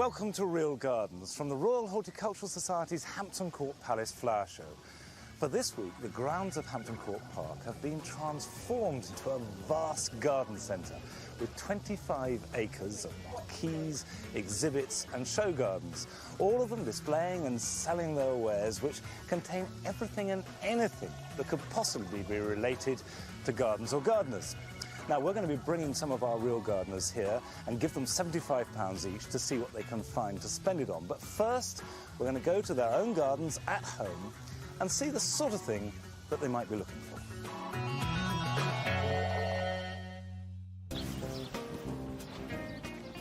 Welcome to Real Gardens from the Royal Horticultural Society's Hampton Court Palace Flower Show. For this week, the grounds of Hampton Court Park have been transformed into a vast garden centre with 25 acres of marquees, exhibits and show gardens, all of them displaying and selling their wares, which contain everything and anything that could possibly be related to gardens or gardeners. Now, we're going to be bringing some of our real gardeners here and give them £75 each to see what they can find to spend it on. But first, we're going to go to their own gardens at home and see the sort of thing that they might be looking for.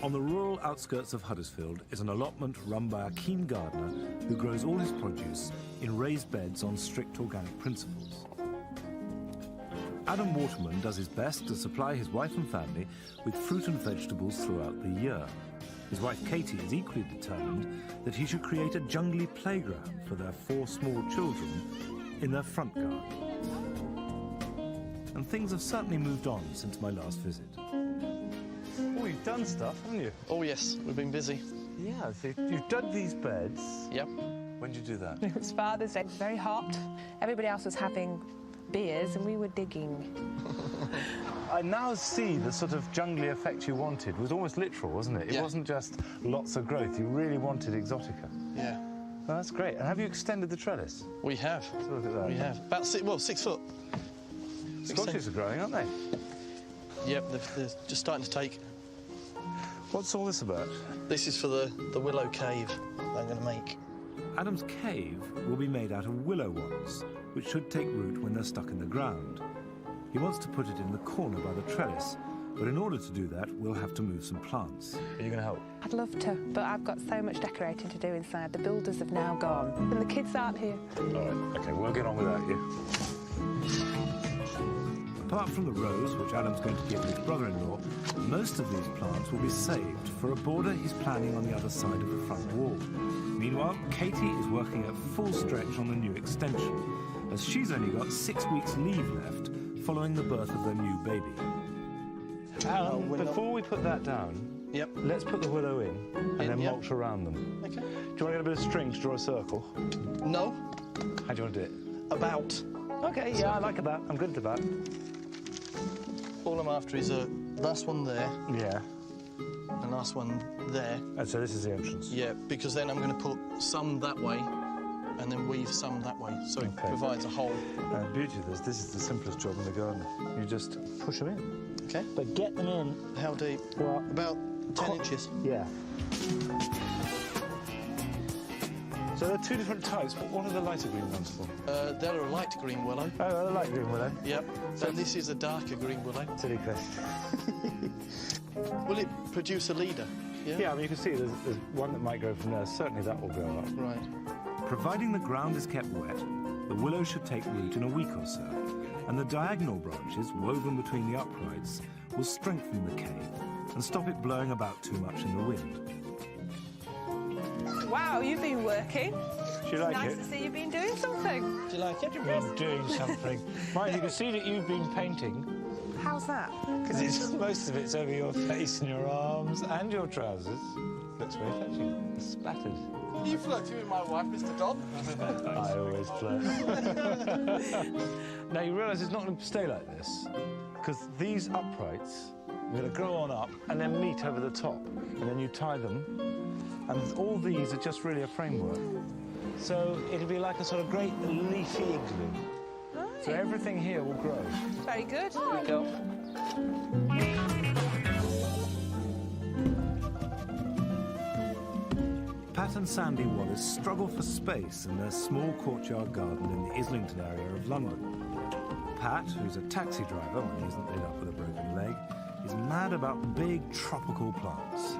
On the rural outskirts of Huddersfield is an allotment run by a keen gardener who grows all his produce in raised beds on strict organic principles. Adam Waterman does his best to supply his wife and family with fruit and vegetables throughout the year. His wife Katie is equally determined that he should create a jungly playground for their 4 small children in their front garden. And things have certainly moved on since my last visit. Oh, you've done stuff, haven't you? Oh, yes, we've been busy. Yeah, so you've dug these beds. Yep. When did you do that? It was Father's Day. It was very hot. Everybody else was having beers and we were digging. I now see the sort of jungly effect you wanted. It was almost literal, wasn't it? Yeah. It wasn't just lots of growth. You really wanted exotica. Yeah. Oh, that's great. And have you extended the trellis? We have. Let's look at that. We have. About 6 foot. Squashes are growing, aren't they? Yep, they're just starting to take. What's all this about? This is for the willow cave that I'm going to make. Adam's cave will be made out of willow wands, which should take root when they're stuck in the ground. He wants to put it in the corner by the trellis, but in order to do that, we'll have to move some plants. Are you going to help? I'd love to, but I've got so much decorating to do inside. The builders have now gone, and the kids aren't here. All right, OK, we'll get on without you. Apart from the rose, which Adam's going to give his brother-in-law, most of these plants will be saved for a border he's planning on the other side of the front wall. Meanwhile, Katie is working at full stretch on the new extension, as she's only got 6 weeks leave left following the birth of their new baby. Before we put that down, Yep. let's put the willow in and then yep. mulch around them. Okay. Do you want to get a bit of string to draw a circle? No. How do you want to do it? About. OK, yeah, I like that. I'm good at that. All I'm after is a last one there, Yeah. and last one there. And so this is the entrance. Yeah, because then I'm going to put some that way and then weave some that way, so it provides a hole. The beauty of this is the simplest job in the garden. You just push them in. Okay. But get them in. How deep? Well, About 10 inches. Yeah. So there are 2 different types, but what are the lighter green ones for? They're a light green willow. Oh, the light green willow. Yep. And this is a darker green willow. Silly question. Will it produce a leader? Yeah, I mean, you can see there's one that might grow from there. Certainly that will grow up. Right. Providing the ground is kept wet, the willow should take root in a week or so, and the diagonal branches woven between the uprights will strengthen the cave and stop it blowing about too much in the wind. Wow, you've been working. Do you like Nice it? to see you've been doing something. Do you like it? You've been doing something. Mike, you can see that you've been painting. How's that? Because most of it's over your face and your arms and your trousers. Looks very fetching. Splattered. Are you flirting with my wife, Mr. Dodd? I always flirt. Now, you realise it's not going to stay like this, because these uprights are going to grow on up and then meet over the top, and then you tie them, and all these are just really a framework. So it'll be like a sort of great leafy igloo. Right. So everything here will grow. Very good. There we go. Pat and Sandy Wallace struggle for space in their small courtyard garden in the Islington area of London. Pat, who's a taxi driver when he isn't laid up with a broken leg, is mad about big tropical plants.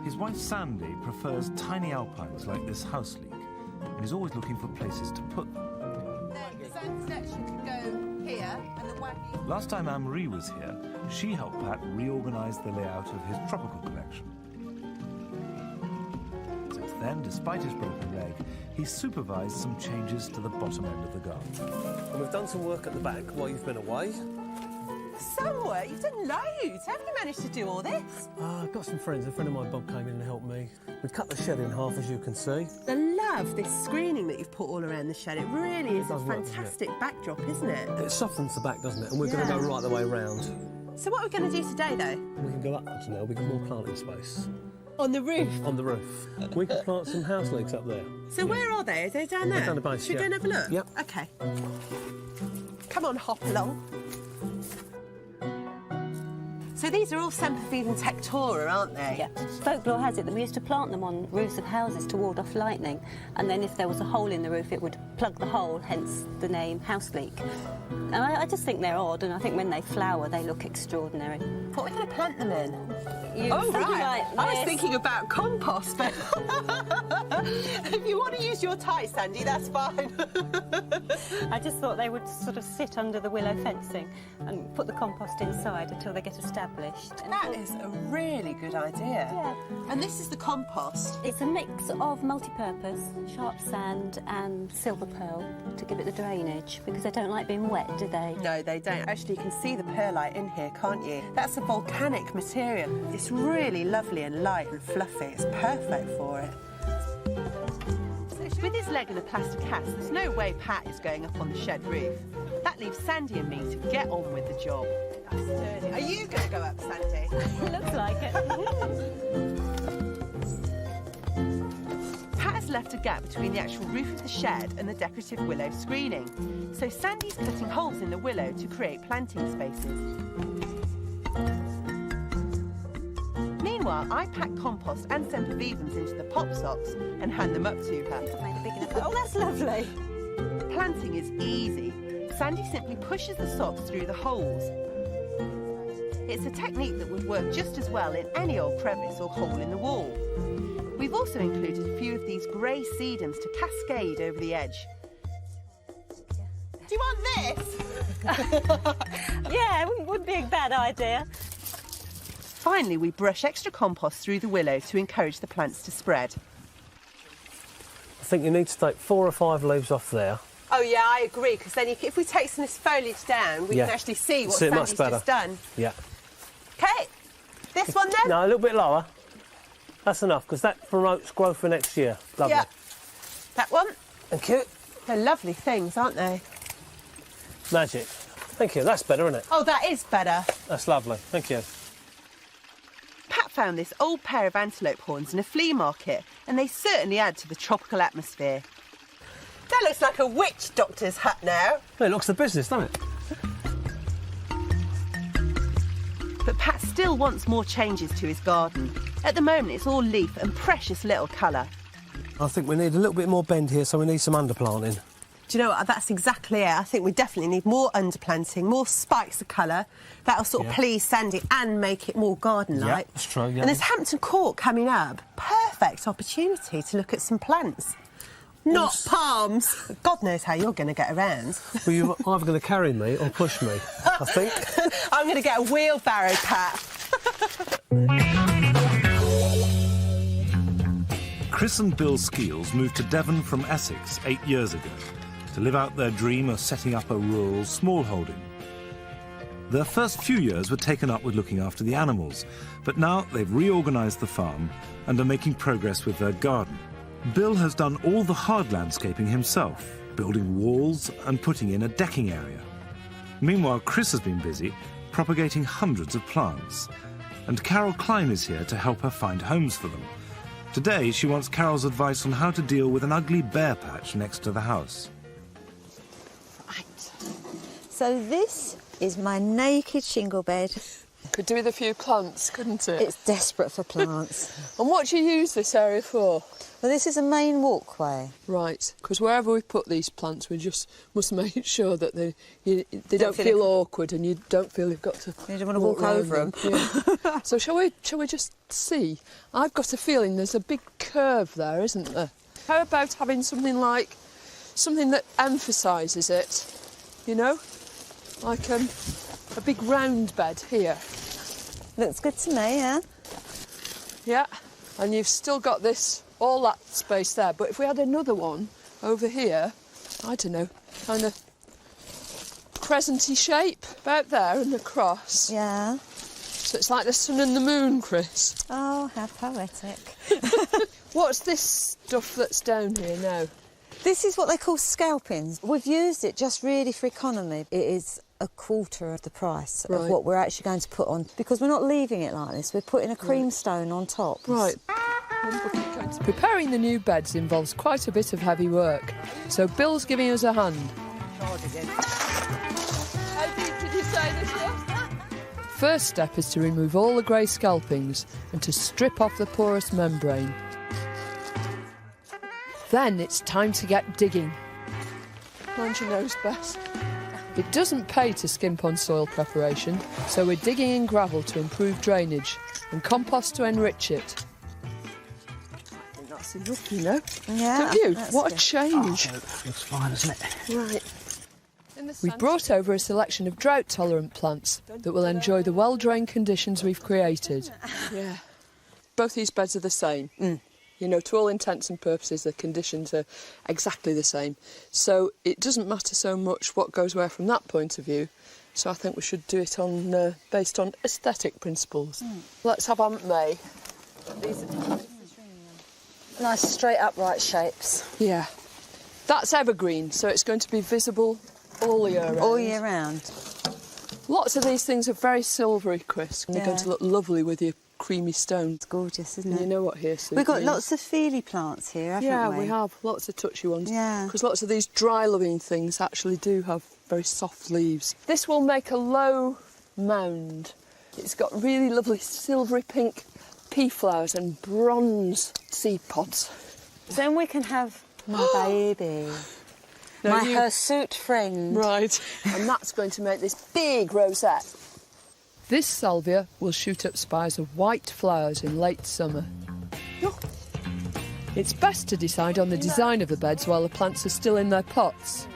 His wife Sandy prefers tiny alpines like this house leek and is always looking for places to put them. The sun section could go here and the wacky. Last time Anne-Marie was here, she helped Pat reorganise the layout of his tropical collection. Since then, despite his broken leg, he's supervised some changes to the bottom end of the garden. And we've done some work at the back while you've been away. Somewhere? You've done loads. How have you managed to do all this? I've got some friends. A friend of mine, Bob, came in and helped me. We cut the shed in half, as you can see. I love this screening that you've put all around the shed. It really is a does work, fantastic backdrop, isn't it? It softens the back, doesn't it? And we're going to go right the way round. So what are we going to do today, though? We can go upwards now. We get more planting space. On the roof? On the roof. We can plant some house leeks up there. So where are they? Are they down there? They're down the base, Should we go and have a look? Yep. OK. Come on, hop along. So these are all Sempervivum tectora, aren't they? Yeah. Folklore has it that we used to plant them on roofs of houses to ward off lightning, and then if there was a hole in the roof, it would plug the hole, hence the name house leek. And I just think they're odd, and I think when they flower, they look extraordinary. What are we going to plant them in? Oh, right. I was thinking about compost, but if you want to use your tie, Sandy, that's fine. I just thought they would sort of sit under the willow fencing and put the compost inside until they get established. That is a really good idea. Yeah. And this is the compost. It's a mix of multi-purpose, sharp sand and silver pearl to give it the drainage, because they don't like being wet, do they? No, they don't. Actually, you can see the perlite in here, can't you? That's a volcanic material. It's really lovely and light and fluffy. It's perfect for it. With his leg in a plastic cast, there's no way Pat is going up on the shed roof. That leaves Sandy and me to get on with the job. Are you going to go up, Sandy? It looks like it. Pat has left a gap between the actual roof of the shed and the decorative willow screening. So Sandy's cutting holes in the willow to create planting spaces. Meanwhile, I pack compost and Sempervivums into the pop socks and hand them up to her. Oh, that's lovely. Planting is easy. Sandy simply pushes the socks through the holes. It's a technique that would work just as well in any old crevice or hole in the wall. We've also included a few of these grey sedums to cascade over the edge. Do you want this? Yeah, it would be a bad idea. Finally, we brush extra compost through the willow to encourage the plants to spread. I think you need to take 4 or 5 leaves off there. Oh, yeah, I agree, because then if we take some of this foliage down, we can actually see what Sandy's just done. Yeah. OK, this one then? No, a little bit lower. That's enough, because that promotes growth for next year. Lovely. Yeah. That one? Thank you. They're lovely things, aren't they? Magic. Thank you. That's better, isn't it? Oh, that is better. That's lovely. Thank you. Pat found this old pair of antelope horns in a flea market, and they certainly add to the tropical atmosphere. That looks like a witch doctor's hut now. Well, it looks the business, doesn't it? But Pat still wants more changes to his garden. At the moment, it's all leaf and precious little colour. I think we need a little bit more bend here, so we need some underplanting. Do you know what? That's exactly it. I think we definitely need more underplanting, more spikes of colour. That'll sort of please Sandy and make it more garden-like. Yeah, that's true, yeah. And there's Hampton Court coming up. Perfect opportunity to look at some plants. Not palms. God knows how you're going to get around. Well, you're either going to carry me or push me, I think. I'm going to get a wheelbarrow, Pat. Chris and Bill Skeels moved to Devon from Essex 8 years ago to live out their dream of setting up a rural smallholding. Their first few years were taken up with looking after the animals, but now they've reorganised the farm and are making progress with their garden. Bill has done all the hard landscaping himself, building walls and putting in a decking area. Meanwhile, Chris has been busy propagating hundreds of plants, and Carol Klein is here to help her find homes for them. Today, she wants Carol's advice on how to deal with an ugly bare patch next to the house. Right. So this is my naked shingle bed. Could do with a few plants, couldn't it? It's desperate for plants. And what do you use this area for? Well, this is a main walkway. Right, because wherever we put these plants, we just must make sure that they don't feel awkward and you don't feel you've got to. You don't want to walk over them. Yeah. So shall we just see? I've got a feeling there's a big curve there, isn't there? How about having something that emphasises it? You know, like a big round bed here. Looks good to me, yeah. Yeah, and you've still got all that space there, but if we had another one over here, I don't know, kind of crescenty shape about there and the cross. Yeah. So it's like the sun and the moon, Chris. Oh, how poetic. What's this stuff that's down here now? This is what they call scalpings. We've used it just really for economy. It is a quarter of the price of what we're actually going to put on, because we're not leaving it like this. We're putting a creamstone on top. Right. Preparing the new beds involves quite a bit of heavy work, so Bill's giving us a hand. How deep did you say this was? First step is to remove all the grey scalpings and to strip off the porous membrane. Then it's time to get digging. Mind your nose, Bess. It doesn't pay to skimp on soil preparation, so we're digging in gravel to improve drainage and compost to enrich it. That's enough, you know. Yeah. Don't you? That's What good. a change. Looks fine, isn't it? Right. We've brought over a selection of drought-tolerant plants that will enjoy the well-drained conditions we've created. Yeah. Both these beds are the same. You know, to all intents and purposes, the conditions are exactly the same. So it doesn't matter so much what goes where from that point of view. So I think we should do it on based on aesthetic principles. Let's have Aunt May. These are nice straight upright shapes. Yeah. That's evergreen, so it's going to be visible all year round. All year round. Lots of these things are very silvery, Chris. And they're going to look lovely with your creamy stone. It's gorgeous, isn't it? You know what hyacinth We've got means. lots of feely plants here, haven't we? Yeah, we have. Lots of touchy ones. Yeah. Because lots of these dry-loving things actually do have very soft leaves. This will make a low mound. It's got really lovely silvery pink pea flowers and bronze seed pods. Then we can have my baby. No, my hirsute friend. Right. And that's going to make this big rosette. This salvia will shoot up spires of white flowers in late summer. It's best to decide on the design of the beds while the plants are still in their pots.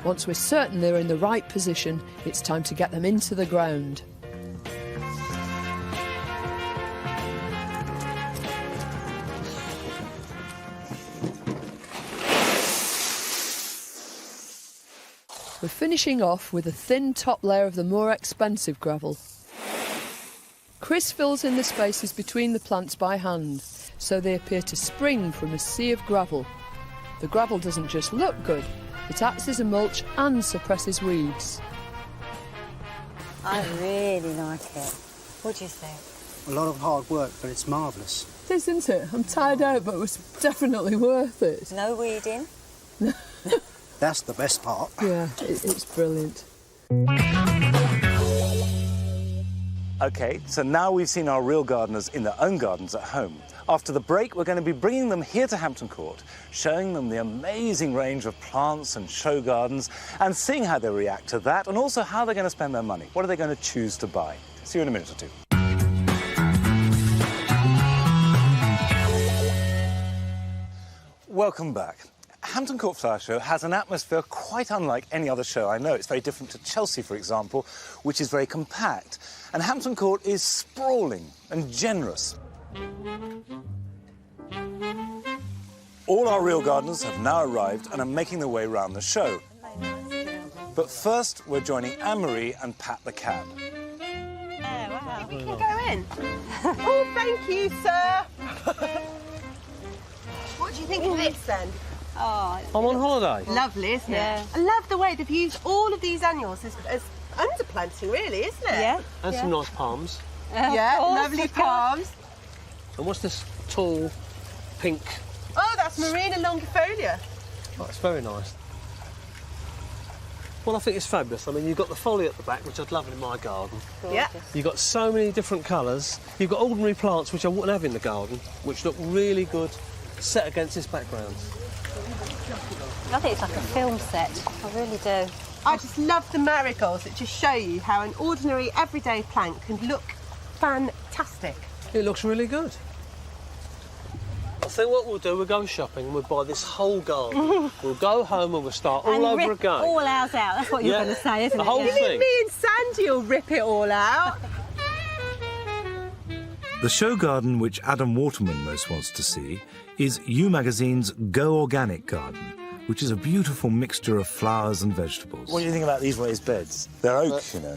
Once we're certain they're in the right position, it's time to get them into the ground. We're finishing off with a thin top layer of the more expensive gravel. Chris fills in the spaces between the plants by hand, so they appear to spring from a sea of gravel. The gravel doesn't just look good, it acts as a mulch and suppresses weeds. I really like it. What do you think? A lot of hard work, but it's marvellous. It is, isn't it? I'm tired out, but it was definitely worth it. No weeding. That's the best part. Yeah, it's brilliant. OK, so now we've seen our real gardeners in their own gardens at home. After the break, we're going to be bringing them here to Hampton Court, showing them the amazing range of plants and show gardens, and seeing how they react to that, and also how they're going to spend their money. What are they going to choose to buy? See you in a minute or two. Welcome back. Hampton Court Flower Show has an atmosphere quite unlike any other show I know. It's very different to Chelsea, for example, which is very compact. And Hampton Court is sprawling and generous. All our real gardeners have now arrived and are making their way around the show. But first, we're joining Anne-Marie and Pat the cab. Oh, wow. We can go in. Oh, thank you, sir. What do you think of this, then? Oh, I'm on holiday. Lovely, isn't Yeah. it? I love the way they've used all of these annuals as underplanting, really, isn't it? yeah. And some nice palms. Yeah, Of course, lovely of course. palms. And what's this tall, pink? Oh, that's Marina longifolia. Oh, it's very nice. Well, I think it's fabulous. I mean, you've got the foliage at the back, which I'd love in my garden. Yeah. You've got so many different colours. You've got ordinary plants, which I wouldn't have in the garden, which look really good set against this background. I think it's like a film set. I really do. I just love the marigolds that just show you how an ordinary, everyday plant can look fantastic. It looks really good. I think what we'll do, we'll go shopping and we'll buy this whole garden. We'll go home and we'll start all and over rip again. all ours out. That's what you're Yeah. going to say, isn't The it? whole Yeah. thing. Me and Sandy will rip it all out. The show garden which Adam Waterman most wants to see is You Magazine's Go Organic Garden, which is a beautiful mixture of flowers and vegetables. What do you think about these raised beds? They're oak, you know.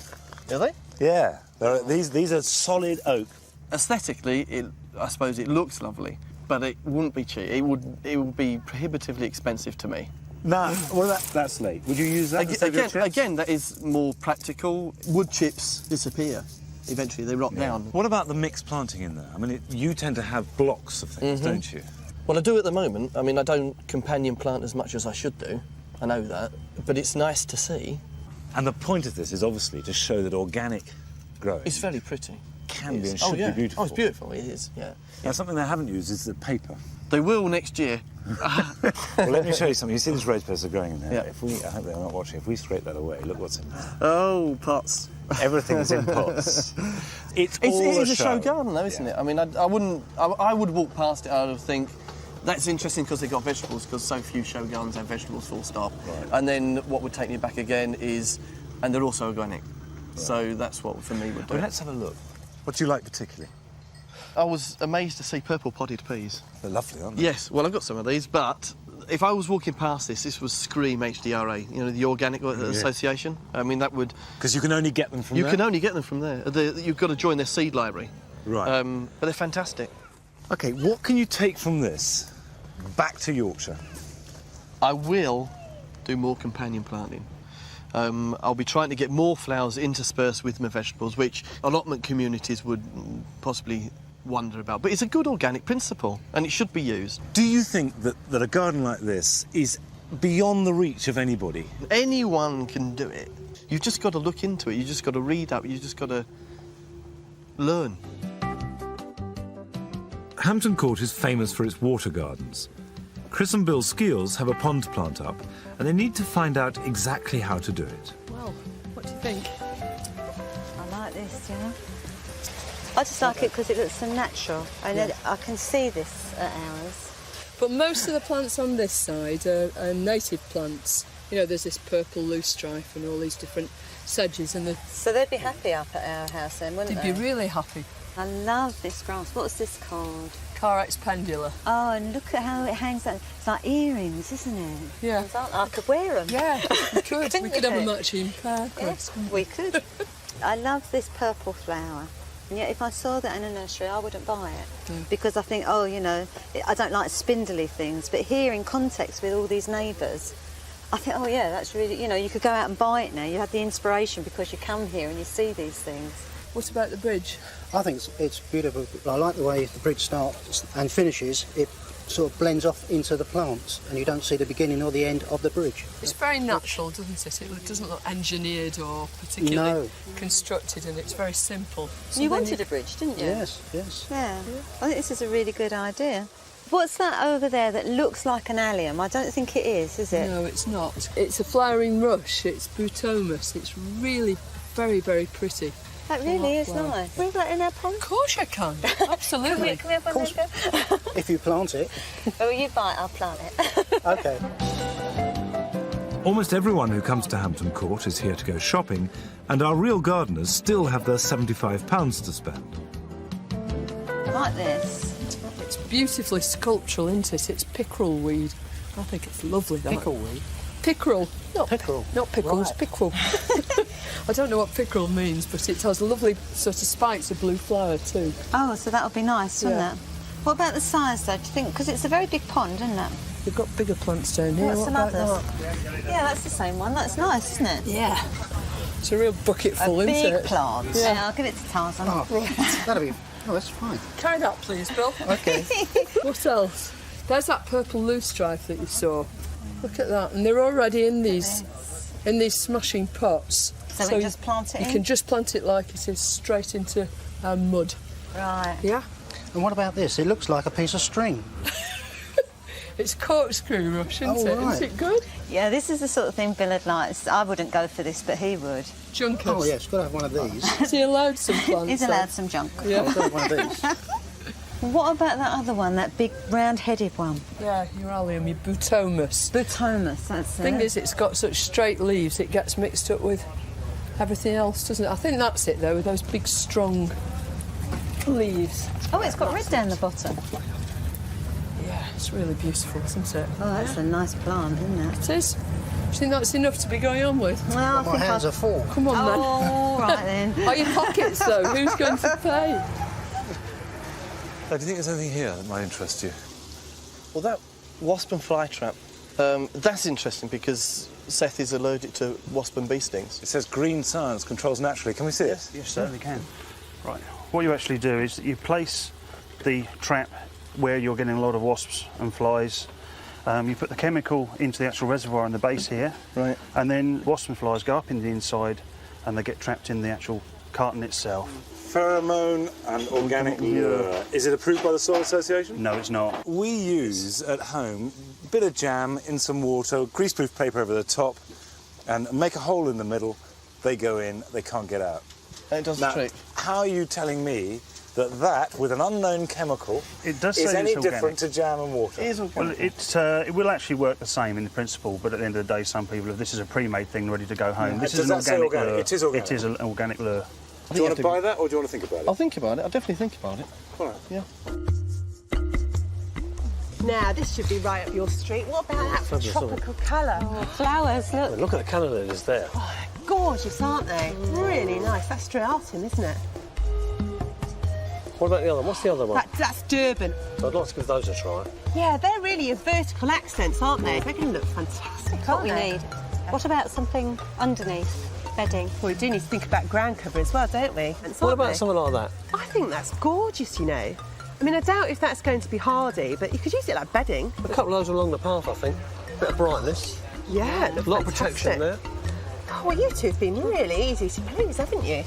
Are they? Yeah, these are solid oak. Aesthetically, I suppose it looks lovely, but it wouldn't be cheap. It would be prohibitively expensive to me. Nah, what about that slate? Would you use that to save your chips? Again, that is more practical. Wood chips disappear. Eventually, they rot down. What about the mixed planting in there? I mean, you tend to have blocks of things, don't you? Well, I do at the moment. I mean, I don't companion plant as much as I should do. I know that. But it's nice to see. And the point of this is obviously to show that organic growing... It's very pretty. Can be and should be beautiful. Oh, it's beautiful, it is, yeah. Now, something they haven't used is the paper. They will next year. Well, let me show you something. You see these raised beds are growing in there? Yeah. I hope they're not watching. If we scrape that away, look what's in there. Oh, pots. Everything's in pots. It is a show garden, though, isn't it? I mean, I would walk past it and I would think, that's interesting because they've got vegetables, because so few show gardens have vegetables, full stop. Right. And then what would take me back again is, and they're also organic. Right. So that's what, for me, would do. Well, let's have a look. What do you like particularly? I was amazed to see purple podded peas. They're lovely, aren't they? Yes, well, I've got some of these, but if I was walking past this would scream HDRA, you know, the Organic Association. I mean, that would... Because you can only get them from there? You can only get them from there. You've got to join their seed library. Right. But they're fantastic. OK, what can you take from this back to Yorkshire? I will do more companion planting. I'll be trying to get more flowers interspersed with my vegetables, which allotment communities would possibly wonder about. But it's a good organic principle, and it should be used. Do you think that a garden like this is beyond the reach of anybody? Anyone can do it. You've just got to look into it. You've just got to read up. You've just got to learn. Hampton Court is famous for its water gardens. Chris and Bill Skeels have a pond plant up, and they need to find out exactly how to do it. Well, what do you think? I like this, you know. I just like it because it looks so natural. I can see this at ours. But most of the plants on this side are native plants. You know, there's this purple loosestrife and all these different sedges. So they'd be happy up at our house then, wouldn't they? They'd be really happy. I love this grass. What's this called? Carex pendula. Oh, and look at how it hangs out. It's like earrings, isn't it? Yeah. I could wear them. Yeah, we could. We could have a matching pair. Yes, we could. I love this purple flower. And yet, if I saw that in a nursery, I wouldn't buy it. No. Because I think, oh, you know, I don't like spindly things. But here, in context with all these neighbours, I think, oh, yeah, that's really, you know, you could go out and buy it now. You have the inspiration because you come here and you see these things. What about the bridge? I think it's beautiful. I like the way the bridge starts and finishes. It sort of blends off into the plants and you don't see the beginning or the end of the bridge. It's very natural, doesn't it? It doesn't look engineered or particularly constructed, and it's very simple. So you wanted a bridge, didn't you? Yes, yes. Yeah. I think this is a really good idea. What's that over there that looks like an allium? I don't think it is it? No, it's not. It's a flowering rush. It's butomus. It's really very, very pretty. That really is nice. Can we have that in our pond? Of course you can. Absolutely. Can we have one there? If you plant it. Oh, you buy it, I'll plant it. OK. Almost everyone who comes to Hampton Court is here to go shopping, and our real gardeners still have their £75 to spend. Like this. It's beautifully sculptural, isn't it? It's pickerel weed. I think it's lovely, that. Pickle weed? Pickerel. Not pickerel. Not pickles, right. Pickerel. I don't know what pickerel means, but it has lovely sort of spikes of blue flower too. Oh, so that'll be nice, wouldn't it? What about the size, though, do you think? Because it's a very big pond, isn't it? We've got bigger plants down here. What's some others? Yeah, that's the same one. That's nice, isn't it? Yeah. It's a real bucket full, isn't it? A big plant. Yeah, I'll give it to Tarzan. Oh, right. That'll be... Oh, that's fine. Carry that, please, Bill. OK. What else? There's that purple loosestrife that you saw. Look at that. And they're already in these smashing pots. So we just plant it in? You can just plant it like it is, straight into mud. Right. Yeah. And what about this? It looks like a piece of string. It's corkscrew rush, isn't it? Right. Isn't it good? Yeah, this is the sort of thing Bill likes. I wouldn't go for this, but he would. Junkers. Oh, yes, got to have one of these. Is he allowed some plants? He's allowed some junk. Yeah. Got to have one of these. What about that other one, that big round-headed one? Yeah, your allium, your butomus. Butomus, that's it. The thing is, it's got such straight leaves, it gets mixed up with everything else, doesn't it? I think that's it, though, with those big, strong leaves. Oh, it's got red down the bottom. Yeah. Yeah, it's really beautiful, isn't it? Oh, that's a nice plant, isn't it? It is. Do you think that's enough to be going on with? Well, I My think hands are full. Come on, then. Oh, right then. Are your pockets, though? Who's going to pay? Do you think there's anything here that might interest you? Well, that wasp and fly trap, that's interesting because Seth is allergic to wasp and bee stings. It says green science controls naturally. Can we see it? Yes, certainly can. Right. What you actually do is you place the trap where you're getting a lot of wasps and flies. You put the chemical into the actual reservoir in the base here. Right. And then wasps and flies go up in the inside and they get trapped in the actual carton itself. Pheromone and organic lure. Is it approved by the Soil Association? No, it's not. We use at home a bit of jam in some water, greaseproof paper over the top, and make a hole in the middle. They go in, they can't get out. And it does the trick. How are you telling me that with an unknown chemical It does is say any it's different organic. to jam and water? It is organic. Well, it will actually work the same in principle, but at the end of the day, some people, if this is a pre-made thing ready to go home, this Does is an that say organic organic? lure. It is organic. It is an organic lure. Do you want to buy that or do you want to think about it? I'll think about it. I'll definitely think about it. All right. Yeah. Now, this should be right up your street. What about that tropical colour? Oh, flowers, look. Look at the colour that is there. Oh, they're gorgeous, aren't they? Really nice. That's striatum, isn't it? What about the other one? What's the other one? That's Durban. So I'd like to give those a try. Yeah, they're really a vertical accents, aren't they? They're going to look fantastic, What aren't we they? need. What about something underneath? Bedding. Well, we do need to think about ground cover as well, don't we? What about something like that? I think that's gorgeous, you know. I mean, I doubt if that's going to be hardy, but you could use it like bedding. A couple of those along the path, I think. Bit of brightness. Yeah, it looks A lot of fantastic. protection there. Oh, well, you two have been really easy to please, haven't you?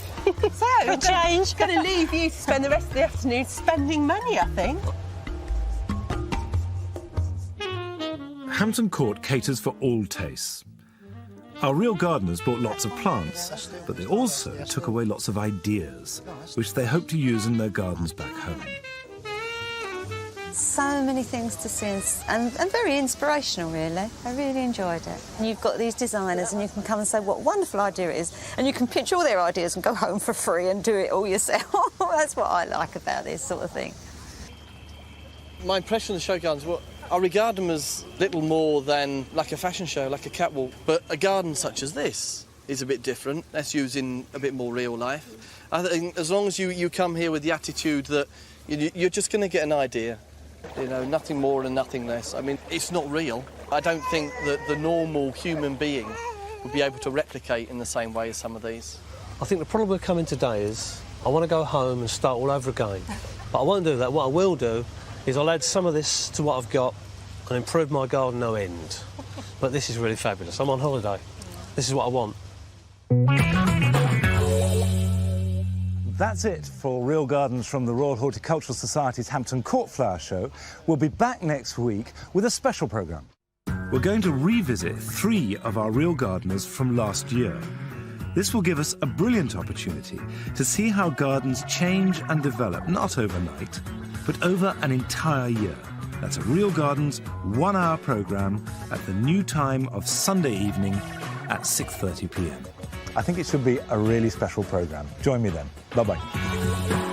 So, For change. Going to leave you to spend the rest of the afternoon spending money, I think. Hampton Court caters for all tastes. Our real gardeners bought lots of plants, but they also took away lots of ideas, which they hope to use in their gardens back home. So many things to see and very inspirational, really. I really enjoyed it. And you've got these designers and you can come and say what a wonderful idea it is, and you can pitch all their ideas and go home for free and do it all yourself. That's what I like about this sort of thing. My impression of the show gardens, well, I regard them as little more than like a fashion show, like a catwalk. But a garden such as this is a bit different. That's using a bit more real life. I think as long as you come here with the attitude that you're just going to get an idea, you know, nothing more and nothing less. I mean, it's not real. I don't think that the normal human being would be able to replicate in the same way as some of these. I think the problem with coming today is I want to go home and start all over again. But I won't do that. What I will do is I'll add some of this to what I've got and improve my garden no end. But this is really fabulous. I'm on holiday. This is what I want. That's it for Real Gardens from the Royal Horticultural Society's Hampton Court Flower Show. We'll be back next week with a special programme. We're going to revisit 3 of our real gardeners from last year. This will give us a brilliant opportunity to see how gardens change and develop, not overnight, but over an entire year. That's a Real Gardens 1-hour programme at the new time of Sunday evening at 6:30 p.m. I think it should be a really special programme. Join me then. Bye-bye.